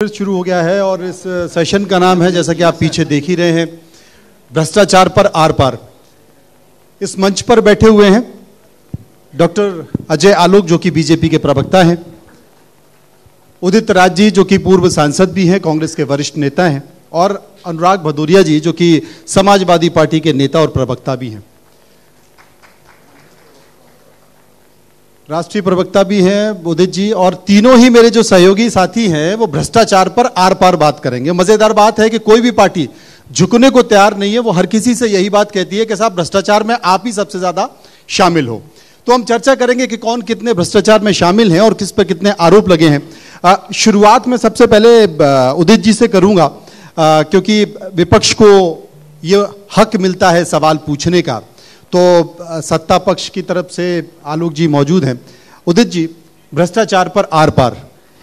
शुरू हो गया है और इस सेशन का नाम है, जैसा कि आप पीछे देख ही रहे हैं, भ्रष्टाचार पर आर पार। इस मंच पर बैठे हुए हैं डॉक्टर अजय आलोक जो कि बीजेपी के प्रवक्ता हैं, उदित राज जी जो कि पूर्व सांसद भी हैं, कांग्रेस के वरिष्ठ नेता हैं, और अनुराग भदौरिया जी जो कि समाजवादी पार्टी के नेता और प्रवक्ता भी हैं, राष्ट्रीय प्रवक्ता भी हैं उदित जी। और तीनों ही मेरे जो सहयोगी साथी हैं वो भ्रष्टाचार पर आर पार बात करेंगे। मजेदार बात है कि कोई भी पार्टी झुकने को तैयार नहीं है, वो हर किसी से यही बात कहती है कि साहब भ्रष्टाचार में आप ही सबसे ज्यादा शामिल हो। तो हम चर्चा करेंगे कि कौन कितने भ्रष्टाचार में शामिल हैं और किस पर कितने आरोप लगे हैं। शुरुआत में सबसे पहले उदित जी से करूंगा, क्योंकि विपक्ष को ये हक मिलता है सवाल पूछने का, तो सत्ता पक्ष की तरफ से आलोक जी मौजूद हैं। उदित जी, भ्रष्टाचार पर आर पार,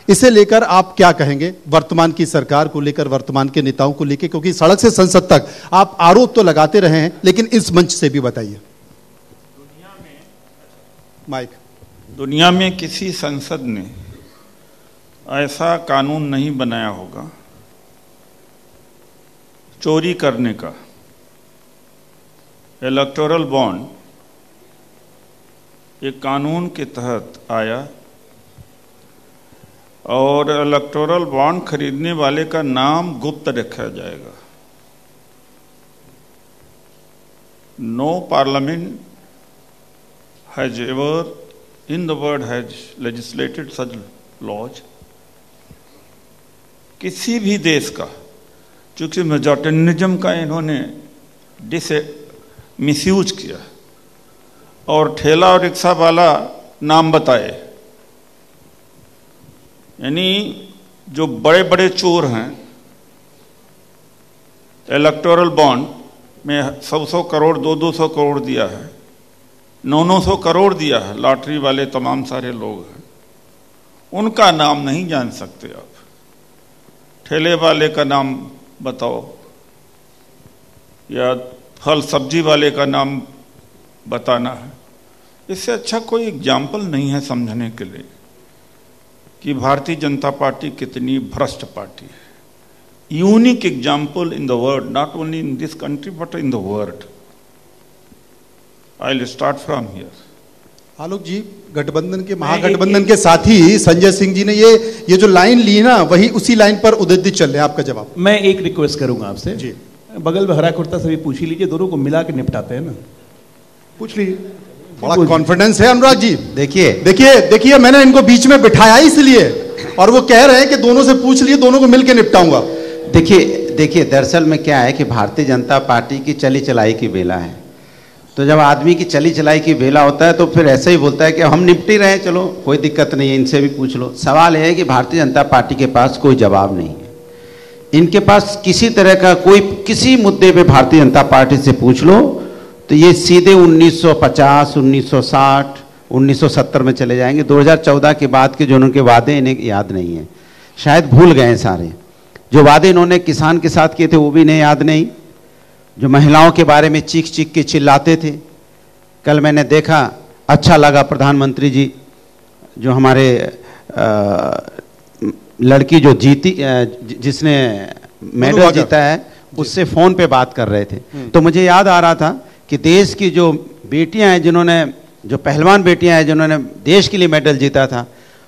इसे लेकर आप क्या कहेंगे? वर्तमान की सरकार को लेकर, वर्तमान के नेताओं को लेकर, क्योंकि सड़क से संसद तक आप आरोप तो लगाते रहे हैं, लेकिन इस मंच से भी बताइए। दुनिया में किसी संसद ने ऐसा कानून नहीं बनाया होगा चोरी करने का। इलेक्टोरल बॉन्ड एक कानून के तहत आया और इलेक्टोरल बॉन्ड खरीदने वाले का नाम गुप्त रखा जाएगा। No parliament has ever in the world has legislated such laws। किसी भी देश का, चूंकि मेजोरिटेरियनिज्म का इन्होंने मिसयूज किया और ठेला और रिक्शा वाला नाम बताए, यानी जो बड़े बड़े चोर हैं, इलेक्टोरल बॉन्ड में 100 करोड़ 200 करोड़ दिया है, 900 करोड़ दिया है, लॉटरी वाले तमाम सारे लोग हैं, उनका नाम नहीं जान सकते आप। ठेले वाले का नाम बताओ या फल सब्जी वाले का नाम बताना है। इससे अच्छा कोई एग्जाम्पल नहीं है समझने के लिए कि भारतीय जनता पार्टी कितनी भ्रष्ट पार्टी है। Unique example in the world, not only in this country but in the world. I will start from here. Alok ji, गठबंधन के, महागठबंधन के साथी संजय सिंह जी ने ये जो लाइन ली ना, वही उसी लाइन पर उदित जी चल रहे हैं। आपका जवाब? मैं एक रिक्वेस्ट करूंगा आपसे जी, बगल में हरा कुर्ता से भी पूछ ही लीजिए, दोनों को मिला के निपटाते हैं ना, पूछ लीजिए। बड़ा कॉन्फिडेंस है अनुराग जी। देखिए मैंने इनको बीच में बिठाया इसलिए, और वो कह रहे हैं कि दोनों से पूछ लिए, दोनों को मिलकर निपटाऊंगा। देखिए दरअसल में क्या है कि भारतीय जनता पार्टी की चली चलाई की बेला है। तो जब आदमी की चली चलाई की बेला होता है तो फिर ऐसे ही बोलता है कि हम निपट ही रहे हैं, चलो कोई दिक्कत नहीं है, इनसे भी पूछ लो। सवाल यह है कि भारतीय जनता पार्टी के पास कोई जवाब नहीं है। इनके पास किसी तरह का कोई, किसी मुद्दे पे भारतीय जनता पार्टी से पूछ लो तो ये सीधे 1950, 1960, 1970 में चले जाएंगे। 2014 के बाद के जो उनके वादे इन्हें याद नहीं है, शायद भूल गए हैं सारे। जो वादे इन्होंने किसान के साथ किए थे वो भी इन्हें याद नहीं। जो महिलाओं के बारे में चीख चीख के चिल्लाते थे, कल मैंने देखा, अच्छा लगा, प्रधानमंत्री जी जो हमारे लड़की जो जीती, जिसने मेडल जीता है, उससे फोन पे बात कर रहे थे। तो मुझे याद आ रहा था कि देश की जो बेटियां हैं, जिन्होंने, जो पहलवान बेटियां हैं जिन्होंने देश के लिए मेडल जीता था,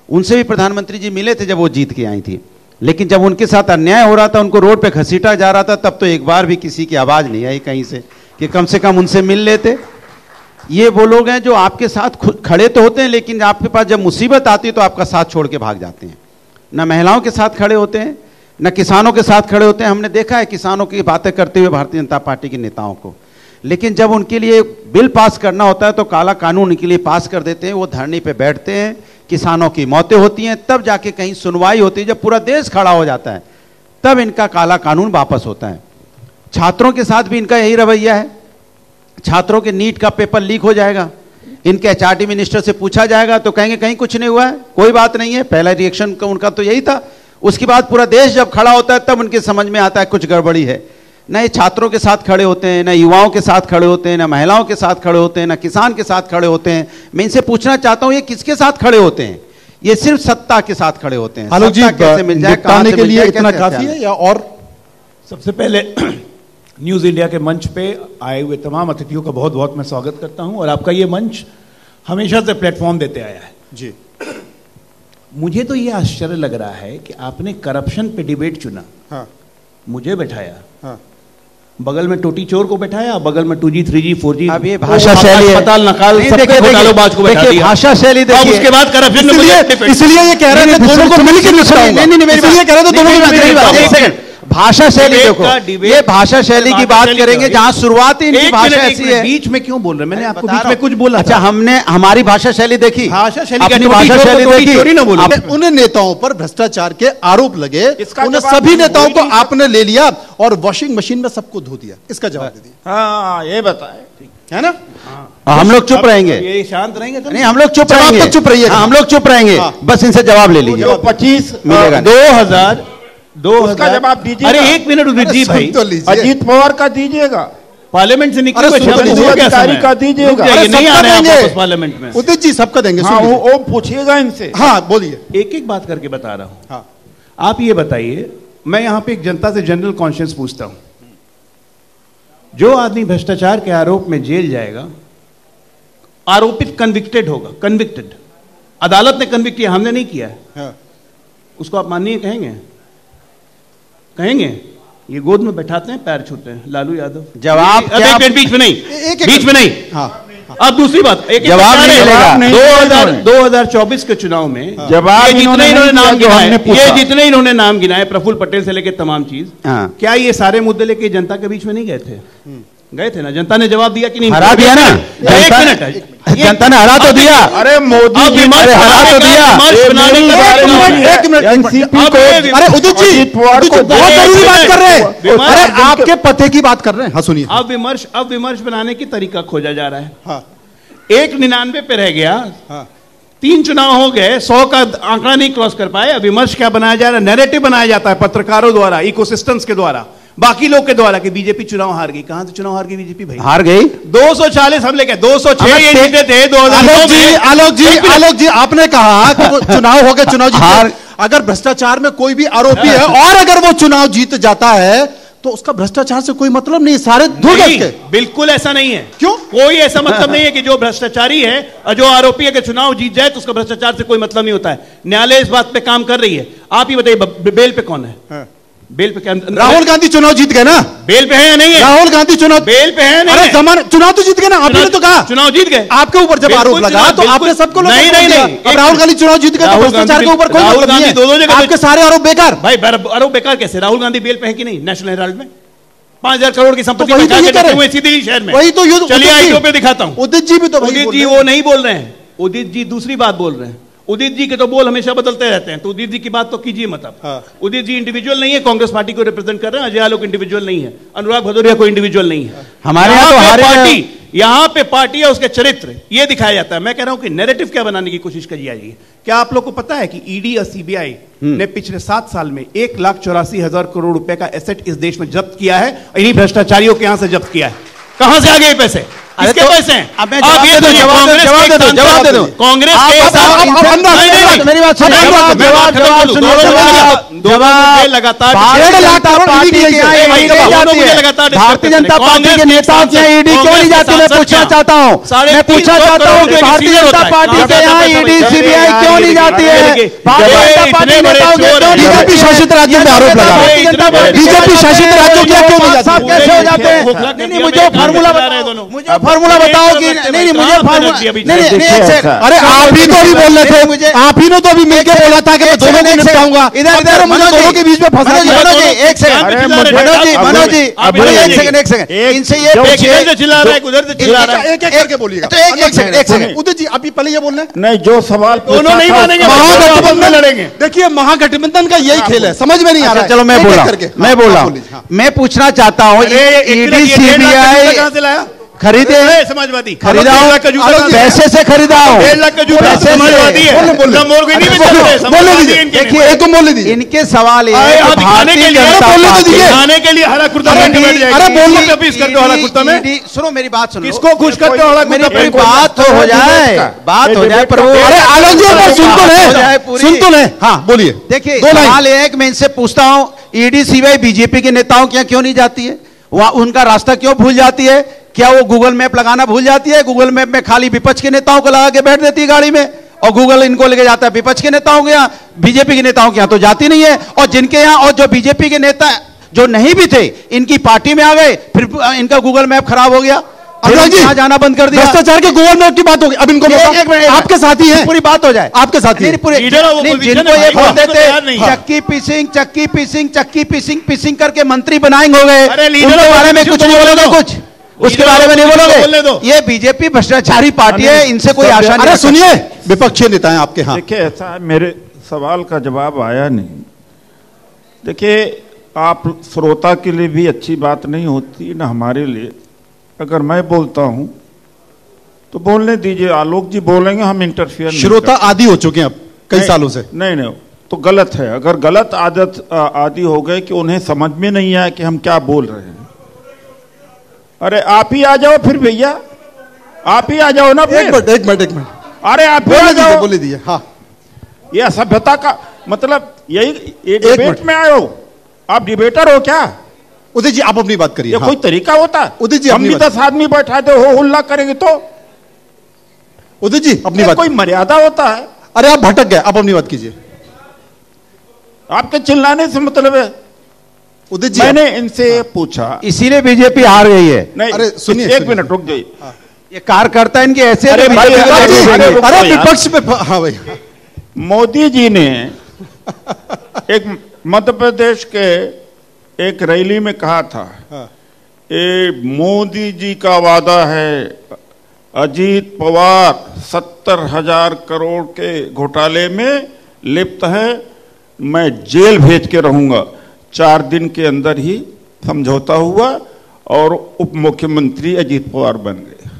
उनसे भी प्रधानमंत्री जी मिले थे जब वो जीत के आई थी। लेकिन जब उनके साथ अन्याय हो रहा था, उनको रोड पे घसीटा जा रहा था, तब तो एक बार भी किसी की आवाज नहीं आई कहीं से कि कम से कम उनसे मिल लेते। ये वो लोग हैं जो आपके साथ खड़े तो होते हैं, लेकिन आपके पास जब मुसीबत आती है तो आपका साथ छोड़ के भाग जाते हैं। न महिलाओं के साथ खड़े होते हैं, न किसानों के साथ खड़े होते हैं। हमने देखा है किसानों की बातें करते हुए भारतीय जनता पार्टी के नेताओं को, लेकिन जब उनके लिए बिल पास करना होता है तो काला कानून उनके लिए पास कर देते हैं। वो धरने पे बैठते हैं, किसानों की मौतें होती हैं, तब जाके कहीं सुनवाई होती है। जब पूरा देश खड़ा हो जाता है तब इनका काला कानून वापस होता है। छात्रों के साथ भी इनका यही रवैया है। छात्रों के नीट का पेपर लीक हो जाएगा, इनके एचआरडी मिनिस्टर से पूछा जाएगा तो कहेंगे कहीं कुछ नहीं हुआ है, कोई बात नहीं है। पहला रिएक्शन उनका तो यही था। उसके बाद पूरा देश जब खड़ा होता है तब उनके समझ में आता है कुछ गड़बड़ी है। न ये छात्रों के साथ खड़े होते हैं, न युवाओं के साथ खड़े होते हैं, न महिलाओं के साथ खड़े होते हैं, न किसान के साथ खड़े होते हैं। मैं इनसे पूछना चाहता हूं ये किसके साथ खड़े होते हैं? ये सिर्फ सत्ता के साथ खड़े होते हैं। आलोक जी, सत्ता कैसे मिल जाए, कहां निपटाने से के मिल लिए जाए, इतना कैसे काफी हथियार है या और? सबसे पहले न्यूज इंडिया के मंच पे आए हुए तमाम अतिथियों का बहुत बहुत मैं स्वागत करता हूं, और आपका ये मंच हमेशा से प्लेटफॉर्म देते आया है जी। मुझे तो ये आश्चर्य लग रहा है कि आपने करप्शन पे डिबेट चुना। हाँ मुझे बैठाया, हाँ, बगल में टोटी चोर को बैठाया, बगल में 2G 3G 4G अब ये भाषा शैली है। अस्पताल नकाल नहीं, सबके घोटालेबाज को बैठा दिया। भाषा शैली अब देखिए, उसके बाद करप्शन इसलिए ये कह रहे थे दोनों को मिलकर निपटाऊंगा। इसलिए कह रहे थे दोनों को मिलकर। एक सेकंड, भाषा शैली देखो, ये भाषा शैली की बात करेंगे जहां शुरुआत ही इनकी भाषा ऐसी है। बीच में क्यों बोल रहे? मैंने आपको बीच में कुछ बोला? अच्छा, हमने हमारी भाषा शैली देखी, भाषा शैली अपनी भाषा शैली देखी। चोरी ना बोलो। उन नेताओं पर भ्रष्टाचार के आरोप लगे, उन जवाब सभी नहीं नेताओं को बोली। आपने ले लिया और वॉशिंग मशीन में सबको धो दिया। इसका जवाब दे दिया, हाँ ये बताए, है ना? हम लोग चुप रहेंगे, ये शांत रहेंगे तो नहीं हम लोग चुप जवाब रहेंगे, तक चुप रहिएगा। हाँ, हम लोग चुप रहेंगे, बस इनसे जवाब ले लीजिए। जो 25 मिलेगा नहीं। 2000 जवाब दीजिए। अरे एक मिनट उदित जी भाई, तो लीजिए। अजीत पवार का दीजिएगा, पार्लियामेंट से निकले अरे हुए सुन शब्द लीजिए, हो गया अधिकारी समय। का दीजिएगा। रुक जाइए, अरे नहीं सबका आ रहे हैं देंगे। वापस पार्लियामेंट में। उदित जी सबका देंगे। हाँ सुन लीजिए। वो पूछिएगा इनसे। हाँ बोलिए। एक एक बात करके बता रहा हूं। हाँ आप ये बताइए, मैं यहां पे एक जनता से जनरल कॉन्शियस पूछता हूं, जो आदमी भ्रष्टाचार के आरोप में जेल जाएगा, आरोपित कन्विक्टेड होगा, कन्विक्टेड, अदालत ने कन्विक्ट किया, हमने नहीं किया है, हाँ, उसको आप माननीय कहेंगे? कहेंगे? ये गोद में बैठाते हैं, पैर छूते हैं, लालू यादव। जवाब अब क्या? एक मिनट, बीच में नहीं, एक- बीच में नहीं। हाँ, अब दूसरी बात, एक जवाब नहीं मिलेगा। 2024 के चुनाव में जवाब ये जितने इन्होंने इन्होंने नहीं नाम दिया जो हमने गिनाए, पूछा। ये जितने इन्होंने नाम गिनाए, प्रफुल्ल पटेल से लेकर तमाम चीज, हाँ। क्या ये सारे मुद्दे लेके जनता के बीच में नहीं गए थे? गए थे ना? जनता ने जवाब दिया कि नहीं? हरा दिया ना? एक मिनट, जनता ने हरा तो दिया। अरे मोदी अब जी विमर्श अरे हरा तो बनाने दिया। का, विमर्श बनाने का बारे में- एक मिनट। एनसीपी अब को ये अरे उदित जी, अजीत पवार उदित जी को बहुत जरूरी बात कर रहे हैं। विमर्श- अरे आपके पते की बात कर रहे हैं। हाँ सुनिए। अब विमर्श बनाने की तरीका खोजा जा रहा है। हाँ 199 पे रह गया, हाँ 3 चुनाव हो गए, 100 का आंकड़ा नहीं क्रॉस कर पाए। अब विमर्श क्या बनाया जा रहा है? नैरेटिव बनाया जाता है पत्रकारों द्वारा, इकोसिस्टम्स के द्वारा, बाकी लोग के द्वारा कि बीजेपी चुनाव हार गई। कहां से चुनाव हार गई बीजेपी भाई? हार गई। 240 हमले के 206 ये जीते थे आलोक 2009 जी, में। आलोक जी आपने कहा कि वो चुनाव हो गए, चुनाव हार- जीते। अगर भ्रष्टाचार में कोई भी आरोपी है और अगर वो चुनाव जीत जाता है तो उसका भ्रष्टाचार से कोई मतलब नहीं, सारे धुल नहीं, गए। बिल्कुल ऐसा नहीं है। क्यों? कोई ऐसा मतलब नहीं है कि जो भ्रष्टाचारी है और जो आरोपी है कि चुनाव जीत जाए तो उसका भ्रष्टाचार से कोई मतलब नहीं होता है। न्यायालय इस बात पे काम कर रही है। आप ही बताइए, बेल पे कौन है? बेल पे क्या? राहुल गांधी चुनाव जीत गए ना? बेल पे है या नहीं है? राहुल गांधी चुनाव बेल पे है या नहीं अरे है? जमाना चुनाव तो जीत गए ना, आपने तो कहा चुनाव जीत गए। आपके ऊपर जब आरोप लगा तो बिल्कुल, आपने सबको लोगों नहीं, को नहीं, दिया। नहीं, अब राहुल गांधी चुनाव जीत गए तो राहुल भ्रष्टाचार के ऊपर कोई राहुल मतलब नहीं गांधी दोनों है। जगह आपके सारे आरोप बेकार। भाई आरोप बेकार कैसे? राहुल गांधी बेल पे है कि नहीं? नेशनल हेराल्ड में 5000 करोड़ की संपत्ति वही तो बचा ये के कह रहे रखे हुए इसी दिल्ली शहर में। वही तो युद्ध। चलिए उदित जी- आईटीओ पे दिखाता हूं। उदित जी भी तो वही उदित बोल जी रहे वो हैं। नहीं बोल रहे हैं। उदित जी दूसरी बात बोल रहे हैं। उदित जी के तो बोल हमेशा बदलते रहते हैं, तो उदित जी की बात तो कीजिए मत आप। हाँ। उदित जी इंडिविजुअल नहीं है, कांग्रेस पार्टी को रिप्रेजेंट कर रहे हैं। अजय आलोक इंडिविजुअल नहीं है, अनुराग भदौरिया कोई इंडिविजुअल नहीं है। हमारे यहाँ तो हारे पार्टी, यहाँ पे पार्टी है, उसके चरित्र ये दिखाया जाता है। मैं कह रहा हूं कि नैरेटिव क्या बनाने की कोशिश करी जाएगी। क्या आप लोग को पता है कि ईडी और सीबीआई ने पिछले 7 साल में 1,84,000 करोड़ रुपए का एसेट इस देश में जब्त किया है? इन्हीं भ्रष्टाचारियों के यहां से जब्त किया है। कहां से आ गए ये पैसे? किसके पैसे हैं? अब मैं आप जवाब ये दे दूं, सुनिए, जवाब दे कांग्रेस जवाब के दे दूं, सांसद- जवाब दे दूं। कांग्रेस आप- के आप- सांसद- आप- नहीं, नहीं, मेरी बात सुनिए, जवाब जवाब जवाब लगातार भारतीय जनता पार्टी के यहाँ ईडी नहीं जाती है। भारतीय जनता पार्टी के नेताओं के यहाँ ईडी क्यों नहीं जाती? मैं पूछना चाहता हूँ, मैं पूछना चाहता हूँ कि भारतीय जनता पार्टी के यहाँ ईडी सीबीआई क्यों नहीं जाती है? भारतीय जनता पार्टी नेताओं के क्यों नहीं बीजेपी शासित राज्यों में आरोप लगा रहे हैं। बीजेपी शासित राज्यों के क्यों नहीं जाती? साहब कैसे हो जाते हैं? नहीं, मुझे फार्मूला बताओ, मुझे फार्मूला बताओ कि नहीं, मुझे फार्मूला नहीं, एक सेकंड। अरे आप ही तो अभी बोल रहे थे, आप ही ने तो अभी मिलकर बोला था कि मैं दोनों को निपटाऊंगा। इधर मुझे दोनों के बीच में फंसा दिया। मनोज जी एक सेकंड, मनोज जी एक सेकंड, इनसे ये इधर से चिल्ला रहा है, उधर से चिल्ला रहा है। एक एक करके बोलिएगा। तो एक सेकंड उदित जी अभी पहले ये बोल रहे हैं नहीं, जो सवाल दोनों नहीं मानेंगे, महागठबंधन लड़ेंगे। देखिए महागठबंधन का यही खेल है, समझ में नहीं आ रहा है। चलो मैं एक बोल एक रहा करके। हूं, मैं बोल रहा हूं, मैं पूछना चाहता हूं ईडी सीबीआई कहां से लाया? खरीदे, समाजवादी खरीदा हूं, पैसे से खरीदा हूं, 1.5 लाख का जूता समाजवादी है। देखिए एक तो बोल दीजिए, इनके सवाल ये खाने के लिए हरा कुर्ता पहन के बैठ जाएंगे। अरे बोलने करते हो हरा कुर्ता में, सुनो मेरी बात सुनो, किसको खुश करते हो हरा कुर्ता पहन के? बात तो हो जाए, बात हो जाए प्रभु। अरे आलोक जी सुन तो ले, हाँ बोलिए। देखिए सवाल ये है कि मैं इनसे पूछता हूं, ईडी सीबीआई बीजेपी के नेताओं के यहाँ क्यों नहीं जाती है? वहां उनका रास्ता क्यों भूल जाती है? क्या वो गूगल मैप लगाना भूल जाती है? गूगल मैप में खाली विपक्ष के नेताओं को लगा के बैठ देती है गाड़ी में, और गूगल इनको लेके जाता है विपक्ष के नेताओं के यहाँ, बीजेपी के नेताओं के यहाँ तो जाती नहीं है। और जिनके यहाँ, और जो बीजेपी के नेता जो नहीं भी थे इनकी पार्टी में आ गए, फिर इनका गूगल मैप खराब हो गया, यहाँ जाना बंद कर दिया। भ्रष्टाचार के गूगल मैप की बात होगी। अब इनको आपके साथी हैं, पूरी बात हो जाए, आपके साथी जिनको ये बोल देते चक्की पीसिंग करके मंत्री बनाएंगे हो गए, उनके बारे में कुछ नहीं बोलोगे, कुछ उसके बारे में नहीं बोलोगे। ये बीजेपी भ्रष्टाचारी पार्टी है, इनसे कोई आशा नहीं। अरे सुनिए, विपक्षी नेता हैं आपके। हाँ देखिए, ऐसा है, मेरे सवाल का जवाब आया नहीं। देखिए, आप श्रोता के लिए भी अच्छी बात नहीं होती ना हमारे लिए। अगर मैं बोलता हूं तो बोलने दीजिए, आलोक जी बोलेंगे, हम इंटरफियर नहीं। श्रोता आदि हो चुके हैं अब कई सालों से। नहीं तो गलत है। अगर गलत आदत आदि हो गए कि उन्हें समझ में नहीं आया कि हम क्या बोल रहे हैं। अरे आप ही आ जाओ फिर भैया, आप ही आ जाओ ना। एक मिनट अरे आप ही आ जाओ, बोले दीजिए। हाँ, ये असभ्यता का मतलब यही डिबेट में आए हो? आप डिबेटर हो क्या? उदित जी आप अपनी बात करिए। ये कोई तरीका होता है? उदित जी हम भी 10 आदमी बैठा दे हो हुल्ला करेंगे तो? उदित जी अपनी बात, कोई मर्यादा होता है? अरे आप भटक गए, आप अपनी बात कीजिए। आपके चिल्लाने से मतलब है? उदित जी मैंने इनसे पूछा, इसीलिए बीजेपी हार गई है। नहीं, अरे सुनिए, एक मिनट रुक जाइए। ये कार्यकर्ता इनके ऐसे, अरे विपक्ष पे। हाँ भाई, मोदी जी ने एक मध्य प्रदेश के एक रैली में कहा था, ये मोदी जी का वादा है, अजीत पवार 70,000 करोड़ के घोटाले में लिप्त है, मैं जेल भेज के रहूंगा। 4 दिन के अंदर ही समझौता हुआ और उप मुख्यमंत्री अजीत पवार बन गए।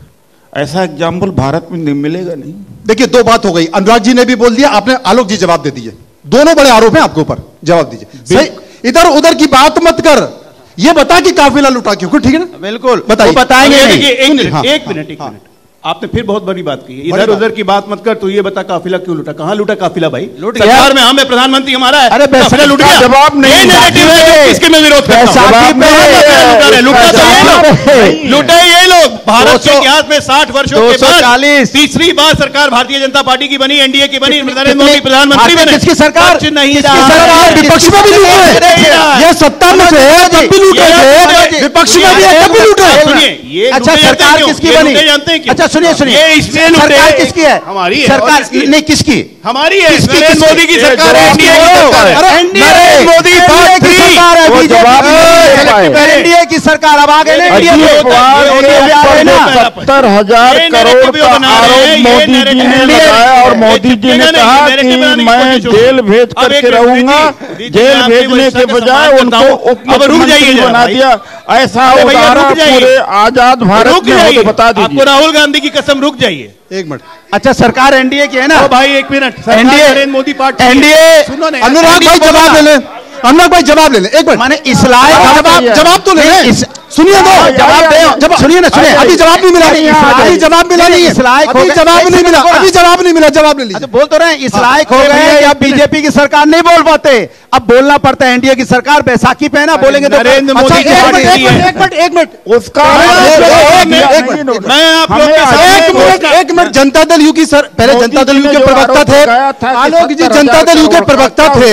ऐसा एग्जाम्पल भारत में मिलेगा नहीं। देखिए, दो बात हो गई। अनुराग जी ने भी बोल दिया, आपने, आलोक जी जवाब दे दीजिए। दोनों बड़े आरोप हैं आपके ऊपर, जवाब दीजिए। इधर उधर की बात मत कर, ये बता कि काफिला लुटा क्यों, ठीक है ना? बिल्कुल बताइए, बताएंगे। एक मिनट आपने फिर बहुत बड़ी बात की। इधर उधर की बात मत कर, तो ये बता काफिला क्यों लुटा? कहां लुटा काफिला भाई? लुट सरकार में हम है, प्रधानमंत्री हमारा है। अरे काफिला लुट गया, जवाब नहीं। ये नैरेटिव है जिसके मैं विरोध करता हूं। लुटे ये लोग। भारत के इतिहास में 60 वर्षों के बाद तीसरी बार सरकार भारतीय जनता पार्टी की बनी, एनडीए की बनी, नरेंद्र मोदी प्रधानमंत्री बने। किसकी सरकार? नहीं, विपक्ष में भी लूटे, ये सत्ता में थे तब भी लूटे थे, विपक्ष में भी तब भी लूटे। सुनिए, ये अच्छा सरकार किसकी बनी? जानते हैं? अच्छा सुनिए, ये इसलिए सरकार किसकी है? हमारी है। सरकार नहीं, किसकी? हमारी है। नरेंद्र मोदी की सरकार है, एनडीए की सरकार है। नरेंद्र मोदी की सरकार है, एनडीए की सरकार। अब आगे 70,000 करोड़ का आरोप मोदी जी ने लगाया और मोदी जी ने कहा कि मैं जेल भेज करके रहूंगा। जेल भेजने के बजाय उनको उप मुख्यमंत्री बना दिया। ऐसा उदाहरण पूरे आजाद भारत में हो तो बता दीजिए। आपको राहुल गांधी की कसम, रुक जाइए एक मिनट। अच्छा सरकार एनडीए की है ना? भाई एक minute, NDA Narendra Modi party, NDA. सुनो ना, अनुराग भाई जवाब ले लें, अनुराग भाई जवाब ले लें। एक मिनट, माने इस्लाम जवाब तो ले लें। सुनिए दो, जवाब दे, सुनिए ना, सुनिए। अभी जवाब नहीं मिला, अभी जवाब मिला नहीं है, अभी जवाब नहीं मिला, अभी जवाब नहीं मिला, जवाब ले लीजिए। बोल तो रहे हैं, इस लायक हो गए अब बीजेपी की सरकार नहीं बोल पाते, अब बोलना पड़ता है एनडीए की सरकार। बैसाखी पे ना बोलेंगे तो नरेंद्र मोदी की पार्टी है। एक मिनट उसका एक मिनट, जनता दल यू की सर, पहले जनता दल यू के प्रवक्ता थे आलोक जी, जनता दल यू के प्रवक्ता थे,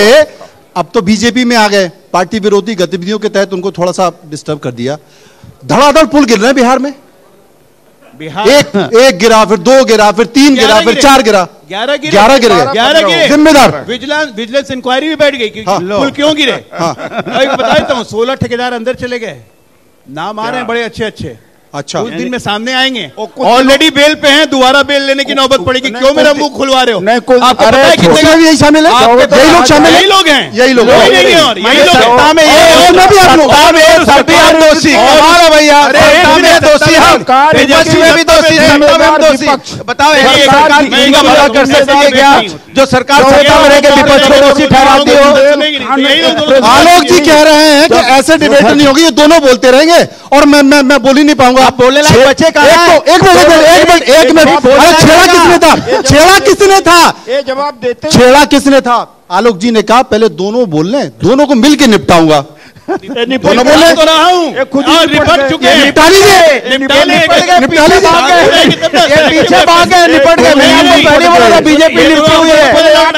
अब तो बीजेपी में आ गए। पार्टी विरोधी गतिविधियों के तहत उनको थोड़ा सा डिस्टर्ब कर दिया। धड़ाधड़ पुल गिर रहे हैं बिहार में। एक गिरा, फिर 2 गिरा, फिर 3 गिरा, फिर 4 गिरा, 11 गिरे। जिम्मेदार विजिलेंस इंक्वायरी भी बैठ गई कि पुल क्यों गिरे। बता देता हूँ, 16 ठेकेदार अंदर चले गए, नाम आ रहे हैं बड़े अच्छे अच्छे। अच्छा। उस दिन में सामने आएंगे। ऑलरेडी बेल पे हैं, दोबारा बेल लेने की नौबत पड़ेगी। क्यों मेरा मुंह खुलवा रहे हो? आपको पता है कितने भी यही शामिल है? यही लोग शामिल हैं? यही लोग हैं, यही लोग और यही लोग सत्ता में दोषी हमारा भैया, सत्ता में दोषी हम, विपक्ष में भी दोषी, सत्ता में दोषी। बताओ सरकार इनका भला कर सकती है क्या? जो सरकार सत्ता में रहकर विपक्ष को दोषी ठहराती हो। आलोक जी कह रहे हैं कि ऐसे डिबेट नहीं होगी, ये दोनों बोलते रहेंगे और मैं बोल ही नहीं पाऊंगा। आप बोलने लायक बच्चे कहाँ हैं? एक मिनट छेड़ा किसने था? छेड़ा किसने था? ये जवाब देते छेड़ा किसने था? आलोक जी ने कहा पहले दोनों बोल लें, दोनों को मिल के निपटाऊंगा। दोनों बोले तो रहा हूं, खुद ही निपट चुके हैं। निपटा लीजिए, निपटा लीजिए, पीछे भाग गए, निपट गए। पहले बोला था बीजेपी निपटी हुई है,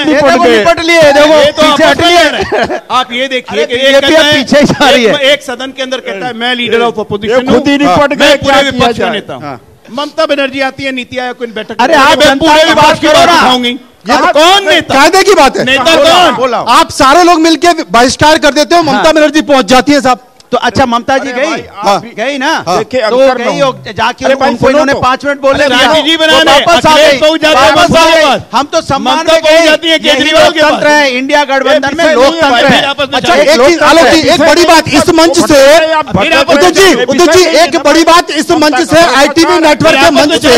निपट लिए, देखो पीछे हट लिए। आप ये देखिए कि पीछे जा रही है। एक सदन के अंदर कहता है मैं लीडर ऑफ अपोजिशन खुद ही निपट गए, मैं पूरे क्या विपक्ष किया का जाए? नेता हूं। ममता बनर्जी आती है नीति आयोग की बैठक, अरे आप मैं पूरे जनता की विपक्ष की बात बात करो ना। उठाऊंगी। ये तो कौन नेता? कायदे की बात है। नेता कौन? आप सारे लोग मिलकर बहिष्कार कर देते हो, ममता बनर्जी पहुंच जाती है साहब। तो अच्छा ममता जी गई, गई ना, देखिए तो अंतर गई न हो। जाके उनको इन्होंने 5 मिनट बोलने दिया, राजी बनाने वापस आ अखिलेश गई, पहुंच जाते हैं, वापस आ ममता के गई। पास। हम तो सम्मान ममता में पहुंच गए, जाती है यही केजरीवाल के लोकतंत्र पास। है, इंडिया गठबंधन में ये लोकतंत्र फिर है। आपस में अच्छा जाएंगे। एक चीज आलोक जी, एक बड़ी बात इस मंच से, उदित जी एक बड़ी बात इस मंच से, आईटीवी नेटवर्क के मंच से,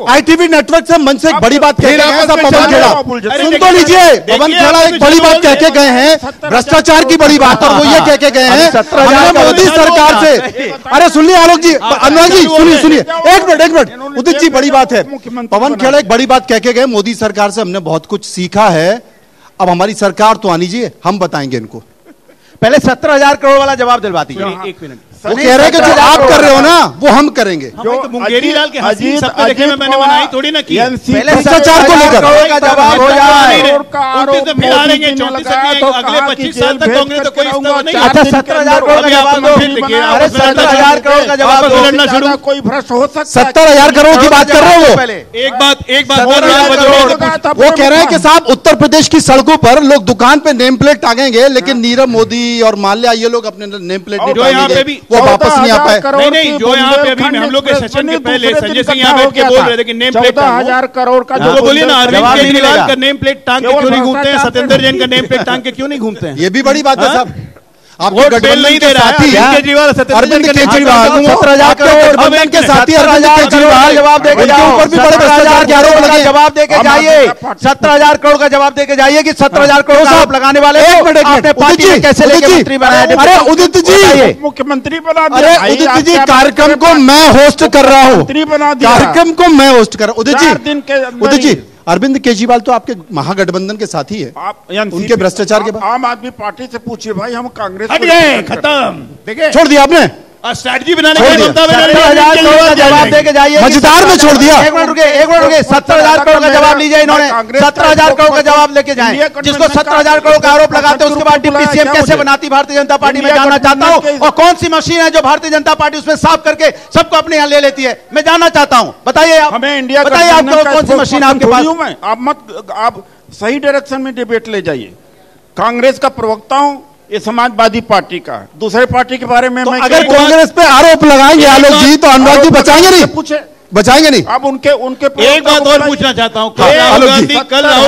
आईटीवी नेटवर्क से मंच से एक बड़ी बात कह के गए हैं पवन खेड़ा। सुन तो लीजिए, पवन खेड़ा एक बड़ी बात कह के गए हैं, भ्रष्टाचार की बड़ी बात, और वो ये कह के गए हैं हमने मोदी सरकार से। अरे सुनिए आलोक जी, अनुराग जी सुनिए, एक मिनट उदित जी, बड़ी बात है। पवन खेड़ा एक बड़ी बात कह के गए, मोदी सरकार से हमने बहुत कुछ सीखा है, अब हमारी सरकार तो आनी चाहिए, हम बताएंगे इनको। पहले 17,000 करोड़ वाला जवाब दिलवा दीजिए। एक मिनट, वो कह रहे हैं कि जो आप कर रहे हो ना वो हम करेंगे। तो मुंगेरी लाल के हसीन सपने देखे में मैंने बनाई थोड़ी ना की। पहले भ्रष्टाचार को लेकर करोड़ का जवाब हो जाए। फिर आ रहे हैं 34 अगले 25 साल तक कांग्रेस तो कोई इस्तेमाल नहीं। अच्छा 17,000 करोड़ का जवाब दो। अरे 17,000 करोड़ का जवाब दो। लड़ना शुरू। कोई भ्रष्ट हो सकता है? 70,000 करोड़ की बात कर रहे हो वो? पहले एक बात वो कह रहे हैं कि साहब उत्तर प्रदेश की सड़कों पर लोग दुकान पे नेम प्लेट टांगेंगे, लेकिन नीरव मोदी और माल्या ये लोग अपने नेम प्लेट नहीं टांगेंगे, वो वापस नहीं आ पाए। नहीं, जो यहाँ पे अभी हम लोग के सेशन के पहले संजय सिंह यहाँ बैठ के बोल रहे थे कि नेम प्लेट 14,000 करोड़ का तो बोलिए ना, अरविंद जवाब नहीं केजरीवाल मिलेगा। का नेम प्लेट टांग के क्यों नहीं घूमते हैं? सत्येंद्र जैन का नेम प्लेट टांग के क्यों नहीं घूमते हैं? ये भी बड़ी बात है साहब। आपके वोट बेल गठबंधन नहीं के दे रहा साथी है केजरीवाल, सत्येंद्र अरविंद जैन का नेम प्लेट केजरीवाल, टांग के 17,000 करोड़ गठबंधन के साथी अरविंद केजरीवाल जवाब दे के उनके जाओ। ऊपर भी बड़े भ्रष्टाचार के आरोप लगे। जवाब दे के जाइए, 17,000 करोड़ का जवाब दे के जाइए कि 17,000 करोड़ का आरोप लगाने वाले एक मिनट आपने पार्टी में कैसे लेके मंत्री बनाया? अरे उदित जी, मुख्यमंत्री बना दिया। अरे उदित जी, कार्यक्रम को मैं होस्ट कर रहा हूँ, मंत्री बना दिया। कार्यक्रम को मैं होस्ट कर रहा हूँ। उदित 4 दिन के जी, अंदर उदित जी, ही। अरविंद केजरीवाल तो आपके महागठबंधन के साथी है, उनके भ्रष्टाचार के बाद आम आदमी पार्टी से पूछिए भाई, हम कांग्रेस हट गए, खत्म। देखिए छोड़ दिया आपने, स्ट्रैटेजी बनाने छोड़ के लिए दिया। ममता बनर्जी 17,000 करोड़ का जवाब दे के जाइए। मजेदार में छोड़ दिया। एक मिनट रुके, 17,000 करोड़ का जवाब लीजिए इन्होंने। 17,000 करोड़ का जवाब लेके जाएं। जिसको 17,000 करोड़ का आरोप लगाते हैं उसके बाद डिप्टी सीएम कैसे बनाती भारतीय जनता पार्टी, में जानना चाहता हूं। और कौन सी मशीन है जो भारतीय जनता पार्टी उसमें साफ करके सबको अपने यहाँ ले लेती है, मैं जानना चाहता हूं। बताइए आप, हमें इंडिया बताइए आपको कौन सी मशीन आपके पास? आप मत, आप सही डायरेक्शन में डिबेट ले जाइए। कांग्रेस का प्रवक्ता हूं, ये समाजवादी पार्टी का है। दूसरे पार्टी के बारे में तो मैं अगर कांग्रेस पे आरोप लगाएंगे आलोक जी तो अनुराग जी बचाएंगे नहीं, पूछे बचाएंगे नहीं। अब उनके एक बात और पूछना चाहता हूँ। हाँ, राहुल आलोक जी।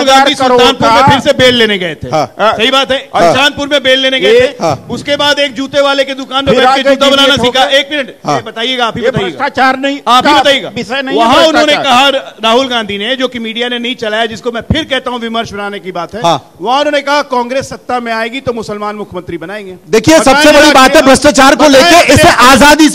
गांधी सुल्तानपुर में फिर से बेल लेने गए थे। हाँ। सही बात है, हाँ। सुल्तानपुर में बेल लेने गए थे। हाँ। उसके बाद एक जूते वाले के दुकान में फिर बैठ के आगे जूता बनाना जी सीखा। ठोकर। एक मिनट, हाँ। ये बताइएगा, आप ही ये बताइएगा, भ्रष्टाचार नहीं, आप ही का बताइएगा। विषय नहीं है वहां उन्होंने भ्रष्टाचार। कहा, राहुल गांधी ने, जो कि मीडिया ने नहीं चलाया, जिसको मैं फिर कहता हूं विमर्श बनाने की बात है, हाँ। वहां उन्होंने कहा कांग्रेस सत्ता में आएगी तो मुसलमान मुख्यमंत्री बनाएंगे। देखिए सबसे बड़ी बात है भ्रष्टाचार को लेकर, इसे आजादी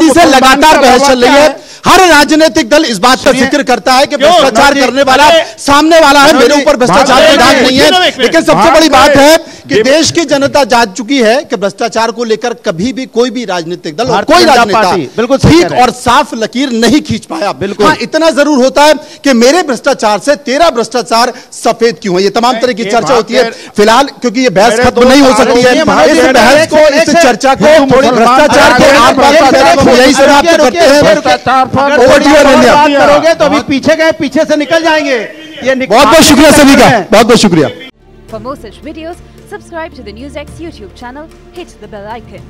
से लगातार बहस चल रही है। हर राजनीतिक दल इस बात का जिक्र करता है कि भ्रष्टाचार करने वाला सामने वाला है, मेरे ऊपर भ्रष्टाचार का दाग नहीं है। लेकिन सबसे बड़ी बात है कि देश की जनता जान चुकी है कि भ्रष्टाचार को लेकर कभी भी कोई भी राजनीतिक दल और कोई राजनेता बिल्कुल ठीक और साफ लकीर नहीं खींच पाया। हाँ, इतना जरूर होता है कि मेरे भ्रष्टाचार से तेरा भ्रष्टाचार सफेद क्यों है, ये तमाम तरह की चर्चा होती है। फिलहाल क्योंकि ये बहस खत्म नहीं हो सकती है, इस बहस को, इस चर्चा को भ्रष्टाचार के आर पार यही समाप्त करते हैं। बात करोगे तो अभी पीछे गए, पीछे से निकल जाएंगे। ये बहुत बहुत शुक्रिया सभी का, बहुत बहुत शुक्रिया। For more such videos, subscribe to the NewsX YouTube channel, hit the bell icon.